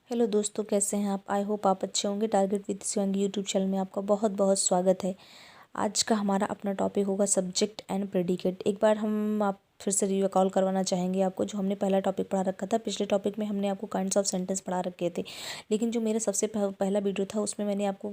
Hello दोस्तों, कैसे हैं आप। आई होप आप अच्छे होंगे। Target with Shivangi YouTube channel में आपका बहुत बहुत स्वागत है। आज का हमारा अपना टॉपिक होगा सब्जेक्ट एंड प्रेडिकेट। एक बार हम आप फिर से रिकॉल करवाना चाहेंगे आपको, जो हमने पहला टॉपिक पढ़ा रखा था। पिछले टॉपिक में हमने आपको काइंड्स ऑफ सेंटेंस पढ़ा रखे थे, लेकिन जो मेरा सबसे पहला वीडियो था उसमें मैंने आपको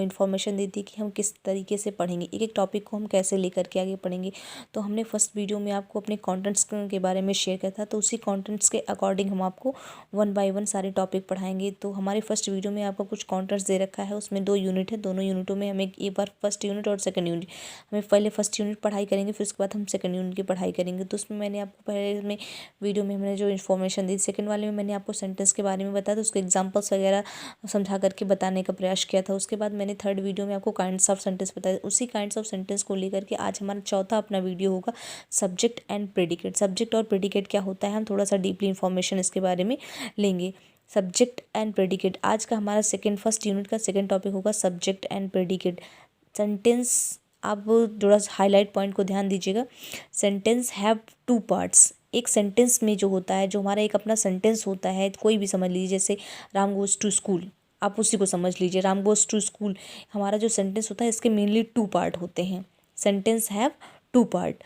इन्फॉर्मेशन दी थी कि हम किस तरीके से पढ़ेंगे, एक एक टॉपिक को हम कैसे लेकर के आगे पढ़ेंगे। तो हमने फर्स्ट वीडियो में आपको अपने कॉन्टेंट्स के बारे में शेयर किया था, तो उसी कॉन्टेंट्स के अकॉर्डिंग हम आपको 1 बाय 1 सारे टॉपिक पढ़ाएंगे। तो हमारे फर्स्ट वीडियो में आपको कुछ कॉन्टेंट्स दे रखा है, उसमें 2 यूनिट है। दोनों यूनिटों में हमें एक बार फर्स्ट यूनिट और सेकंड यूनिट, हमें पहले फर्स्ट यूनिट पढ़ाई करेंगे, फिर उसके बाद हम सेकंड यूनिट की पढ़ाई करेंगे। तो उसमें मैंने आपको पहले में वीडियो में हमने जो इन्फॉर्मेशन दी, सेकंड वाले में मैंने आपको सेंटेंस के बारे में बताया, तो उसके एग्जांपल्स वगैरह समझा करके बताने का प्रयास किया था। उसके बाद मैंने थर्ड वीडियो में आपको काइंड्स ऑफ सेंटेंस बताया। उसी काइंड्स ऑफ सेंटेंस को लेकर के आज हमारा चौथा अपना वीडियो होगा सब्जेक्ट एंड प्रेडिकेट। सब्जेक्ट और प्रेडिकेट क्या होता है, हम थोड़ा सा डीपली इन्फॉर्मेशन इसके बारे में लेंगे। सब्जेक्ट एंड प्रेडिकेट आज का हमारा फर्स्ट यूनिट का सेकंड टॉपिक होगा सब्जेक्ट एंड प्रेडिकेट। सेंटेंस, आप थोड़ा सा हाईलाइट पॉइंट को ध्यान दीजिएगा। Sentence have 2 parts. एक सेंटेंस में जो होता है, जो हमारा एक अपना सेंटेंस होता है, कोई भी समझ लीजिए, जैसे राम गोज़ टू स्कूल, आप उसी को समझ लीजिए। राम गोज़ टू स्कूल हमारा जो सेंटेंस होता है, इसके मेनली 2 पार्ट होते हैं। Sentence have 2 part,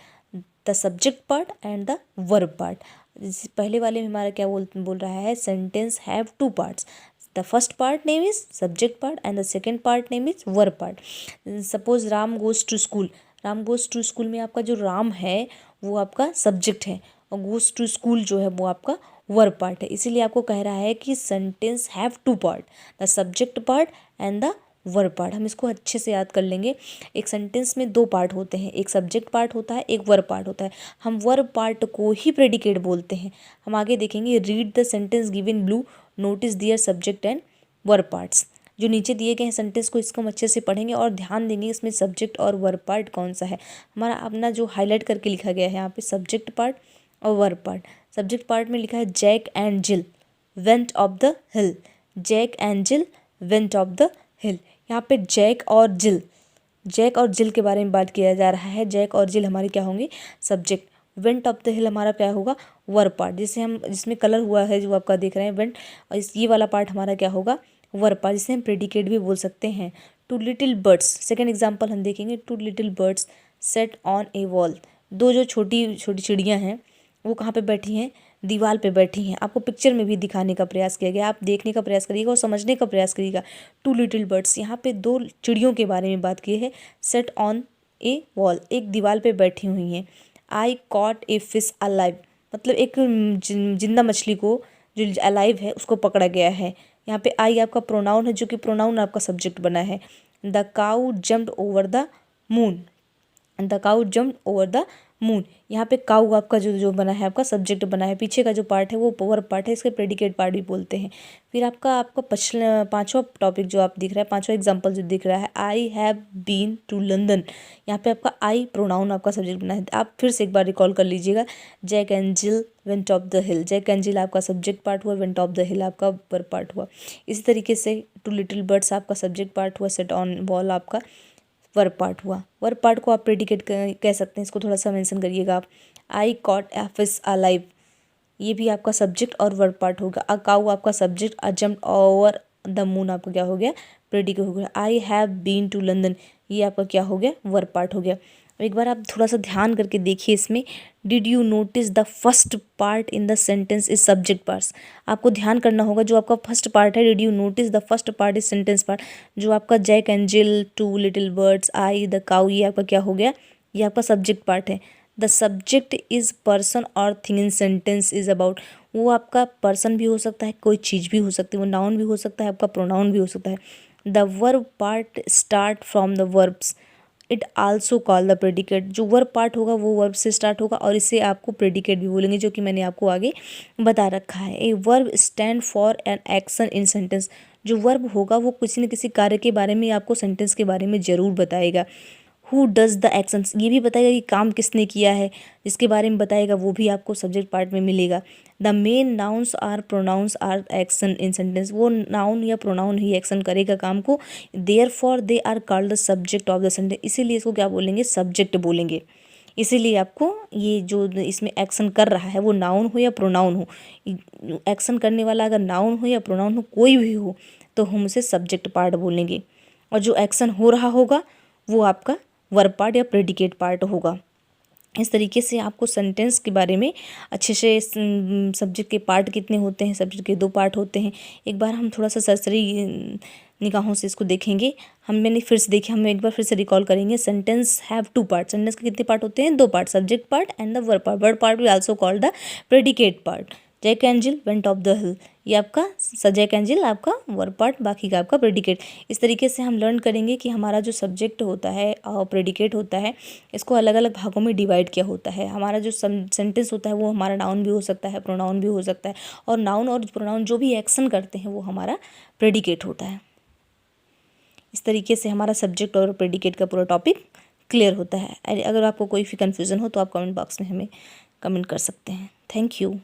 the subject part and the verb part. पहले वाले में हमारा क्या बोल रहा है, sentence have 2 parts. The first part name is subject part and the second part name is verb part. Suppose Ram goes to school, Ram goes to school में आपका जो राम है वो आपका सब्जेक्ट है, और गोज़ टू स्कूल जो है वो आपका वर्ब पार्ट है। इसीलिए आपको कह रहा है कि sentence have 2 part, the subject part and the verb part. हम इसको अच्छे से याद कर लेंगे। एक सेंटेंस में 2 पार्ट होते हैं, एक सब्जेक्ट पार्ट होता है, एक वर्ब पार्ट होता है। हम वर्ब पार्ट को ही प्रेडिकेट बोलते हैं। हम आगे देखेंगे। Read the sentence given below, notice their subject and verb parts. जो नीचे दिए गए हैं सेंटेंस को, इसको हम अच्छे से पढ़ेंगे और ध्यान देंगे इसमें सब्जेक्ट और वर्ब पार्ट कौन सा है। हमारा अपना जो हाईलाइट करके लिखा गया है यहाँ पे सब्जेक्ट पार्ट और वर्ब पार्ट। सब्जेक्ट पार्ट में लिखा है Jack and Jill went of the hill. Jack and Jill went of the hill. यहाँ पे जैक और जिल के बारे में बात किया जा रहा है। जैक और जिल हमारे क्या होंगे, सब्जेक्ट। वेंट ऑफ द हिल हमारा क्या होगा, वर्ब पार्ट, जिसमें कलर हुआ है जो आपका देख रहे हैं वेंट, और ये वाला पार्ट हमारा क्या होगा, वर्ब पार्ट, जिसे हम प्रेडिकेट भी बोल सकते हैं। Two little birds, second example हम देखेंगे। Two little birds sat on a wall. 2 जो छोटी छोटी चिड़ियाँ हैं वो कहाँ पे बैठी हैं, दीवार पे बैठी हैं। आपको पिक्चर में भी दिखाने का प्रयास किया गया, आप देखने का प्रयास करिएगा और समझने का प्रयास करिएगा। 2 लिटिल बर्ड्स, यहाँ पे 2 चिड़ियों के बारे में बात की है। सेट ऑन ए वॉल, एक दीवार पे बैठी हुई हैं। I caught a fish alive, मतलब एक जिंदा मछली को जो अलाइव है उसको पकड़ा गया है। यहाँ पे आई आपका प्रोनाउन है, जो कि प्रोनाउन आपका सब्जेक्ट बना है। The cow jumped over the moon, the cow jumped over the moon. यहाँ पे काऊ आपका जो बना है, आपका सब्जेक्ट बना है। पीछे का जो पार्ट है वो वर्ब पार्ट है, इसके प्रेडिकेट पार्ट भी बोलते हैं। फिर आपका पांचवा टॉपिक जो आप दिख रहा है, पांचवा एग्जांपल जो दिख रहा है, I have been to London. यहाँ पे आपका आई प्रोनाउन आपका सब्जेक्ट बना है। आप फिर से एक बार रिकॉल कर लीजिएगा। Jack and Jill went of the hill, Jack and Jill आपका सब्जेक्ट पार्ट हुआ, वेंट ऑफ द हिल आपका वर्ब पार्ट हुआ। इसी तरीके से टू लिटिल बर्ड्स आपका सब्जेक्ट पार्ट हुआ, सेट ऑन वॉल आपका वर्ब पार्ट हुआ। वर्ब पार्ट को आप प्रेडिकेट कह सकते हैं, इसको थोड़ा सा मेंशन करिएगा आप। I caught a fish alive, ये भी आपका सब्जेक्ट और वर्ब पार्ट होगा। अ काऊ आपका subject, a jumped over the moon आपका क्या हो गया, प्रेडिकेट हो गया। I have been to London, ये आपका क्या हो गया, वर्ब पार्ट हो गया। एक बार आप थोड़ा सा ध्यान करके देखिए इसमें। Did you notice the first part in the sentence is subject parts. आपको ध्यान करना होगा, जो आपका फर्स्ट पार्ट है, did you notice the first part is sentence part. जो आपका Jack and Jill, 2 little birds, I, the cow, ये आपका क्या हो गया, ये आपका सब्जेक्ट पार्ट है। द सब्जेक्ट इज पर्सन और thing in sentence is about, वो आपका पर्सन भी हो सकता है, कोई चीज़ भी हो सकती है, वो नाउन भी हो सकता है, आपका प्रोनाउन भी हो सकता है। The verb part start from the verbs, it also call the predicate. जो वर्ब पार्ट होगा वो वर्ब से स्टार्ट होगा, और इसे आपको प्रेडिकेट भी बोलेंगे, जो कि मैंने आपको आगे बता रखा है। A verb stand for an action in sentence, जो वर्ब होगा वो किसी न किसी कार्य के बारे में आपको सेंटेंस के बारे में ज़रूर बताएगा। हु डज़ द एक्शंस, ये भी बताएगा कि काम किसने किया है, जिसके बारे में बताएगा, वो भी आपको सब्जेक्ट पार्ट में मिलेगा। The main nouns or pronouns are action in sentence, वो नाउन या प्रोनाउन ही एक्शन करेगा काम को। Therefore they are called the subject of the sentence, इसीलिए इसको क्या बोलेंगे, सब्जेक्ट बोलेंगे। इसीलिए आपको ये जो इसमें एक्शन कर रहा है वो नाउन हो या प्रोनाउन हो, एक्शन करने वाला अगर नाउन हो या प्रोनाउन हो कोई भी हो तो हम उसे सब्जेक्ट पार्ट बोलेंगे, और जो एक्शन हो रहा होगा वो आपका वर्ब पार्ट या प्रेडिकेट पार्ट होगा। इस तरीके से आपको सेंटेंस के बारे में अच्छे से, सब्जेक्ट के पार्ट कितने होते हैं, सब्जेक्ट के 2 पार्ट होते हैं, एक बार हम थोड़ा सा सरसरी निगाहों से इसको देखेंगे। मैंने फिर से देखिए, हम एक बार फिर से रिकॉल करेंगे। सेंटेंस हैव 2 पार्ट, सेंटेंस के कितने पार्ट होते हैं? 2 part, subject part and the verb part. Verb part we also called the predicate part. Jack and Jill went of the hill, ये आपका जैक एंजिल आपका वर्ब पार्ट, बाकी का आपका प्रेडिकेट। इस तरीके से हम लर्न करेंगे कि हमारा जो सब्जेक्ट होता है और प्रेडिकेट होता है, इसको अलग अलग भागों में डिवाइड किया होता है। हमारा जो सेंटेंस होता है वो हमारा नाउन भी हो सकता है, प्रोनाउन भी हो सकता है, और नाउन और प्रोनाउन जो भी एक्शन करते हैं वो हमारा प्रेडिकेट होता है। इस तरीके से हमारा सब्जेक्ट और प्रेडिकेट का पूरा टॉपिक क्लियर होता है। अगर आपको कोई भी कन्फ्यूज़न हो तो आप कमेंट बॉक्स में हमें कमेंट कर सकते हैं। Thank you.